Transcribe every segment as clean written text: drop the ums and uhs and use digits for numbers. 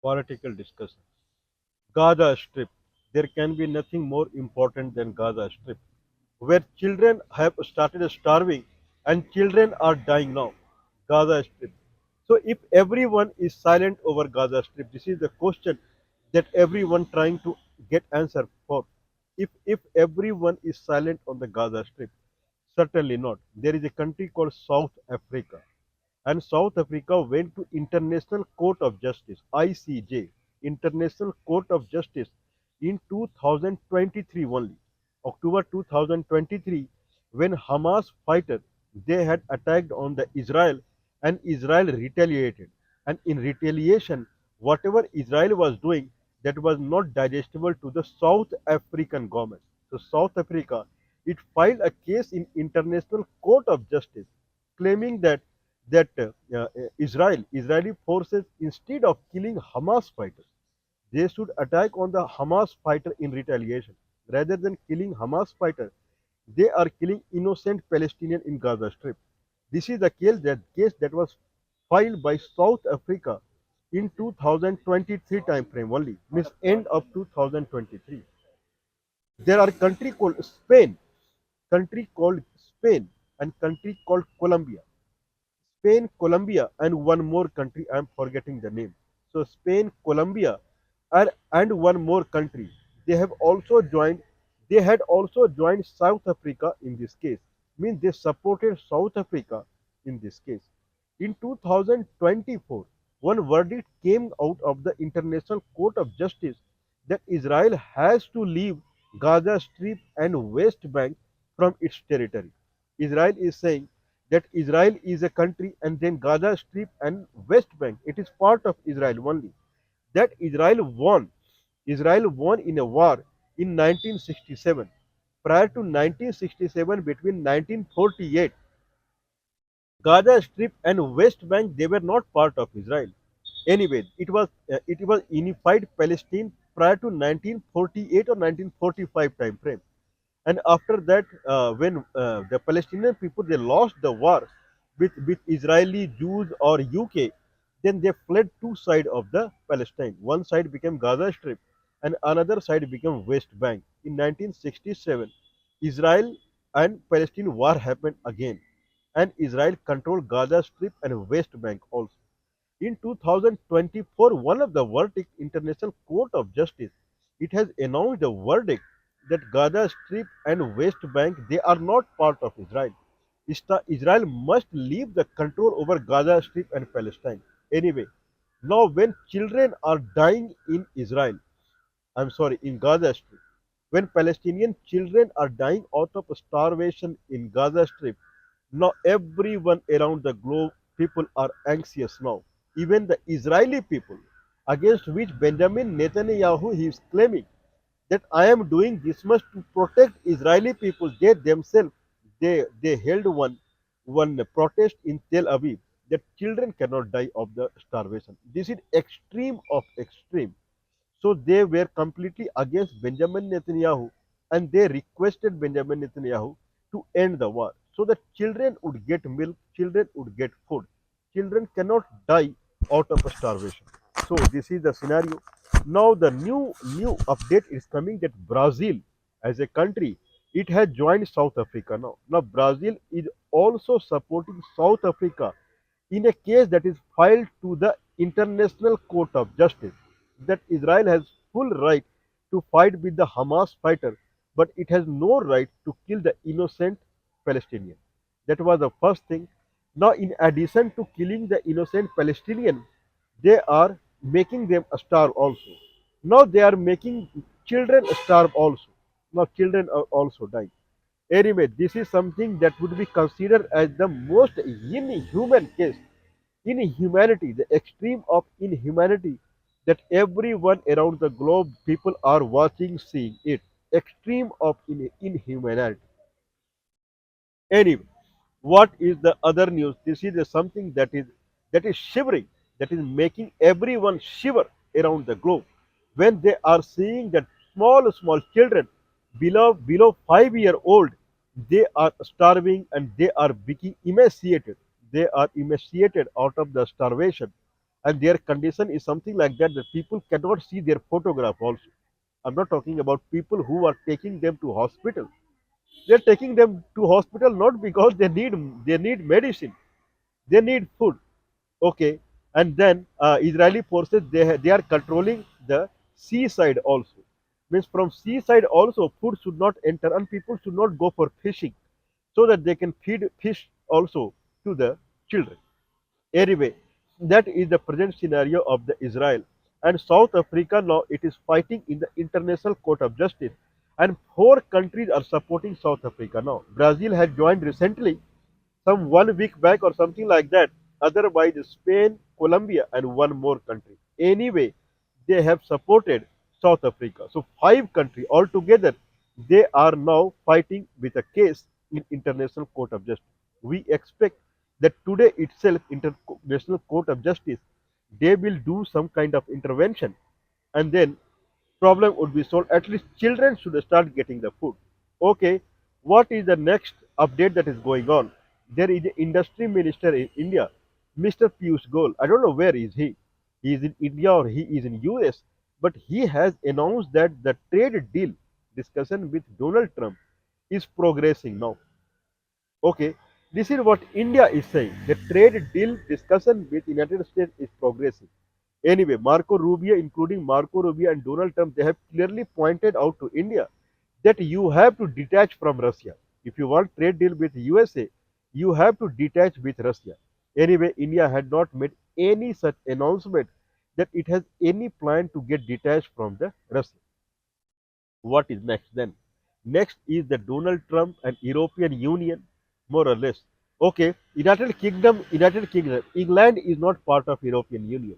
Political discussion. Gaza Strip. There can be nothing more important than Gaza Strip, where children have started starving and children are dying now. Gaza Strip. So, if everyone is silent over Gaza Strip, this is the question that everyone trying to get answer for. If everyone is silent on the Gaza Strip, certainly not. There is a country called South Africa, and South Africa went to International Court of Justice (ICJ), International Court of Justice, in 2023 only, October 2023, when Hamas fighters they had attacked on the Israel, and Israel retaliated, and in retaliation, whatever Israel was doing, that was not digestible to the South African government. So South Africa, it filed a case in International Court of Justice, claiming that Israeli forces, instead of killing Hamas fighters, they should attack on the Hamas fighter in retaliation. Rather than killing Hamas fighter, they are killing innocent Palestinians in Gaza Strip. This is the case that was filed by South Africa in 2023 time frame only, means end of 2023. There are country called Spain, and country called Colombia. Spain, Colombia, and one more country. I am forgetting the name. So Spain, Colombia, and one more country. They have also joined. They had also joined South Africa in this case. Means they supported South Africa in this case. In 2024, one verdict came out of the International Court of Justice that Israel has to leave Gaza Strip and West Bank from its territory. Israel is saying that Israel is a country, and then Gaza Strip and West Bank, it is part of Israel only. That Israel won in a war in 1967. Prior to 1967, between 1948, Gaza Strip and West Bank, they were not part of Israel. Anyway, it was unified Palestine prior to 1948 or 1945 time frame. And after that, when the Palestinian people they lost the war with Israeli Jews or UK, then they fled two sides of the Palestine. One side became Gaza Strip, and another side became West Bank. In 1967, Israel and Palestine war happened again, and Israel controlled Gaza Strip and West Bank also. In 2024, one of the verdict, International Court of Justice, it has announced a verdict that Gaza Strip and West Bank, they are not part of Israel. Israel must leave the control over Gaza Strip and Palestine. Anyway, now when children are dying in Israel, I'm sorry, in Gaza Strip, when Palestinian children are dying out of starvation in Gaza Strip, now everyone around the globe, people are anxious now. Even the Israeli people, against which Benjamin Netanyahu he is claiming that I am doing this much to protect Israeli people. They themselves they held one protest in Tel Aviv that children cannot die of the starvation. This is extreme of extreme. So they were completely against Benjamin Netanyahu, and they requested Benjamin Netanyahu to end the war so that children would get milk, children would get food. Children cannot die out of starvation. So this is the scenario. Now the new update is coming that Brazil as a country, it has joined South Africa now. Now Brazil is also supporting South Africa in a case that is filed to the International Court of Justice, that Israel has full right to fight with the Hamas fighter, but it has no right to kill the innocent Palestinian. That was the first thing. Now, in addition to killing the innocent Palestinian, they are making them starve also. Now they are making children starve also. Now children are also dying. Anyway, this is something that would be considered as the most inhuman case. Inhumanity, the extreme of inhumanity that everyone around the globe, people are watching, seeing it. Extreme of inhumanity. Anyway, what is the other news? This is something that is shivering, that is making everyone shiver around the globe when they are seeing that small children below 5 year old, they are starving and they are becoming emaciated. They are emaciated out of the starvation, and their condition is something like that that people cannot see their photograph also. I'm not talking about people who are taking them to hospital. They're taking them to hospital not because they need medicine, they need food. Okay, and then Israeli forces they are controlling the seaside also. Means from seaside also food should not enter and people should not go for fishing so that they can feed fish also to the children. Anyway, that is the present scenario of the Israel and South Africa. Now it is fighting in the International Court of Justice, and four countries are supporting South Africa now. Brazil has joined recently, some 1 week back or something like that. Otherwise, Spain, Colombia, and one more country. Anyway, they have supported South Africa. So five countries altogether, they are now fighting with a case in International Court of Justice. We expect that today itself, International Court of Justice, they will do some kind of intervention, and then problem would be solved. At least children should start getting the food. Okay, what is the next update that is going on? There is an industry minister in India, Mr. Piyush Goyal. I don't know where is he. He is in India or he is in US, but he has announced that the trade deal discussion with Donald Trump is progressing now. Okay, this is what India is saying. The trade deal discussion with United States is progressing. Anyway, Marco Rubio, including Marco Rubio and Donald Trump, they have clearly pointed out to India that you have to detach from Russia. If you want trade deal with USA, you have to detach with Russia. Anyway, India had not made any such announcement that it has any plan to get detached from the Russia. What is next then? Next is the Donald Trump and European Union, more or less. Okay, United Kingdom, England is not part of European Union.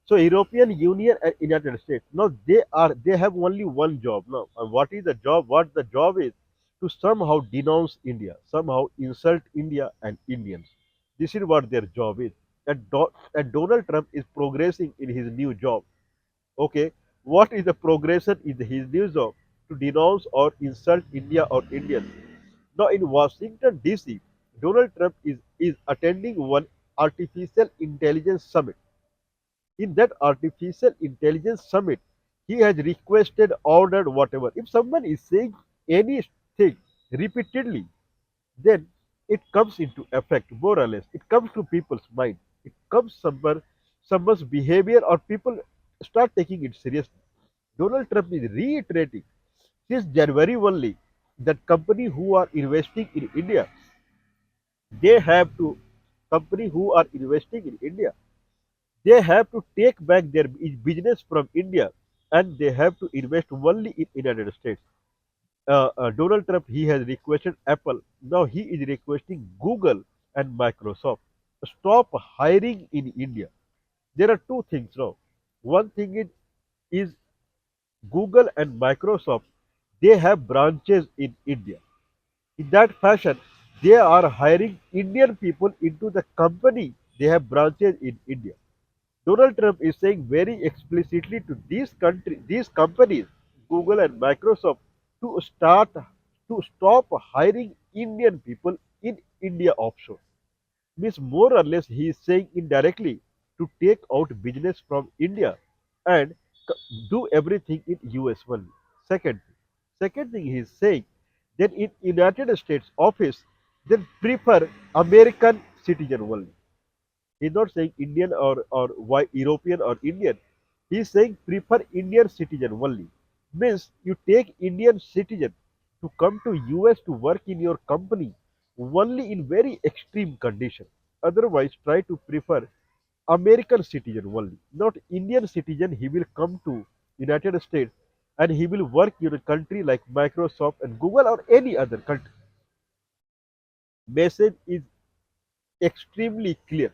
So European Union and United States, now they have only one job now. And what is the job? What the job is to somehow denounce India, somehow insult India and Indians. This is what their job is. And Donald Trump is progressing in his new job. Okay, what is the progression in his new job? To denounce or insult India or Indians. Now in Washington DC, Donald Trump is attending one artificial intelligence summit. In that artificial intelligence summit, he has requested, ordered, whatever. If someone is saying anything repeatedly, then it comes into effect, more or less. It comes to people's mind. It comes someone's behavior, or people start taking it seriously. Donald Trump is reiterating since January only that company who are investing in India, they have to company who are investing in India, they have to take back their business from India and they have to invest only in United States. Donald Trump, he has requested Apple. Now he is requesting Google and Microsoft. Stop hiring in India. There are two things now. One thing is Google and Microsoft, they have branches in India. In that fashion, they are hiring Indian people into the company. They have branches in India. Donald Trump is saying very explicitly to these companies, Google and Microsoft, to stop hiring Indian people in India offshore. Means more or less he is saying indirectly to take out business from India and do everything in US only. Second thing he is saying that in United States office, then prefer American citizen only. He's not saying Indian or why European or Indian. He's saying prefer Indian citizen only. Means you take Indian citizen to come to US to work in your company only in very extreme condition. Otherwise, try to prefer American citizen only, not Indian citizen. He will come to United States and he will work in a country like Microsoft and Google or any other country. Message is extremely clear.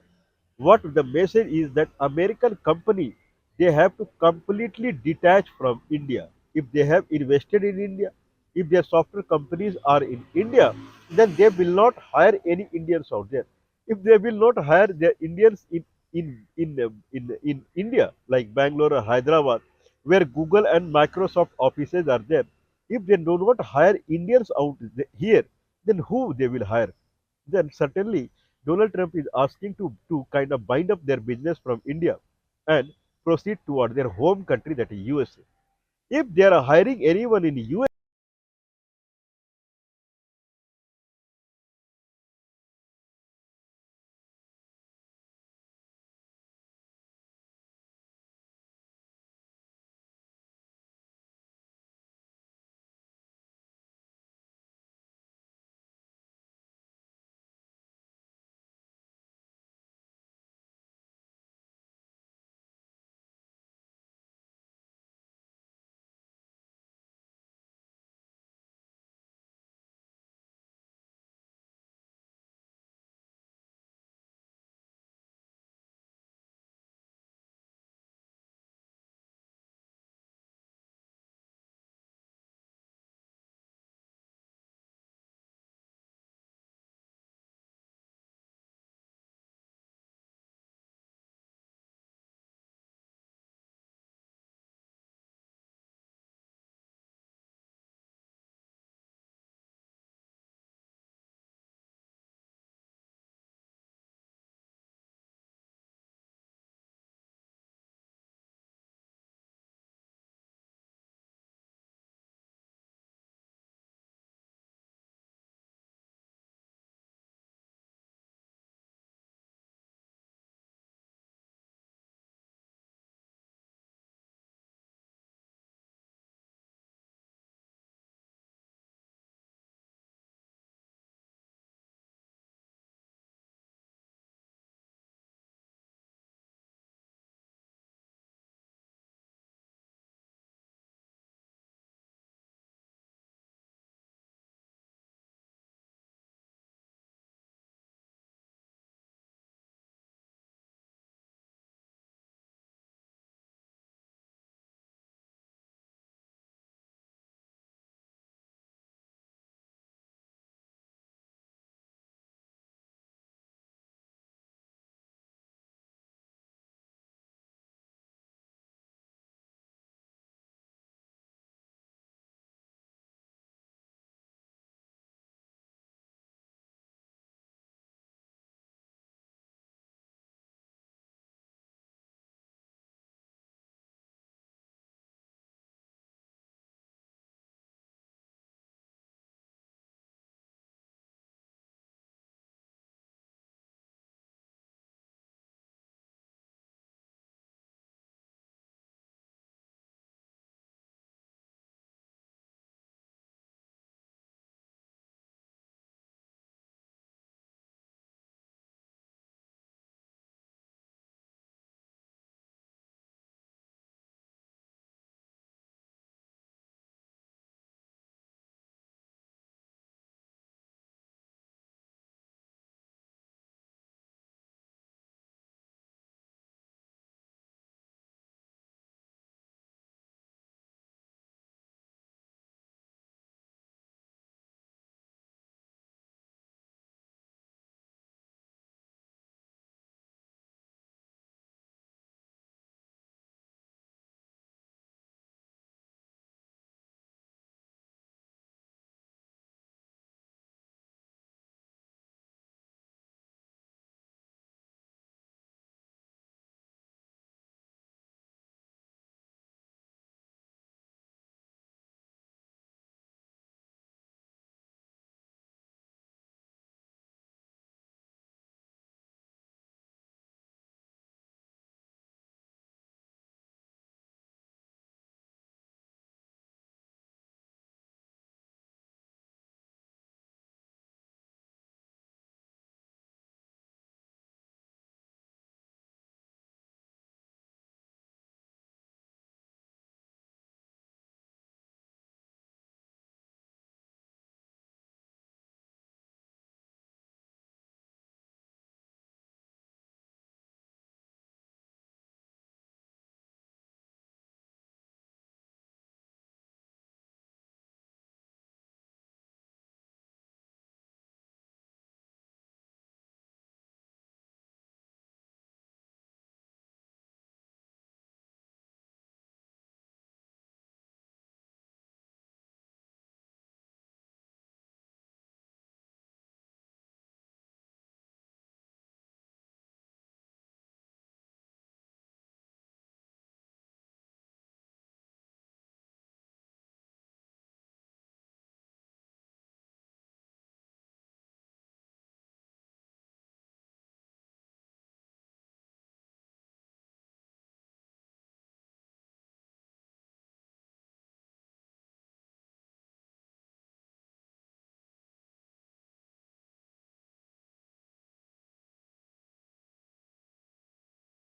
What the message is that American company, they have to completely detach from India. If they have invested in India, if their software companies are in India, then they will not hire any Indians out there. If they will not hire their Indians in India, like Bangalore or Hyderabad, where Google and Microsoft offices are there, if they do not hire Indians out here, then who they will hire? Then certainly Donald Trump is asking to kind of bind up their business from India. and proceed toward their home country, that is USA. If they are hiring anyone in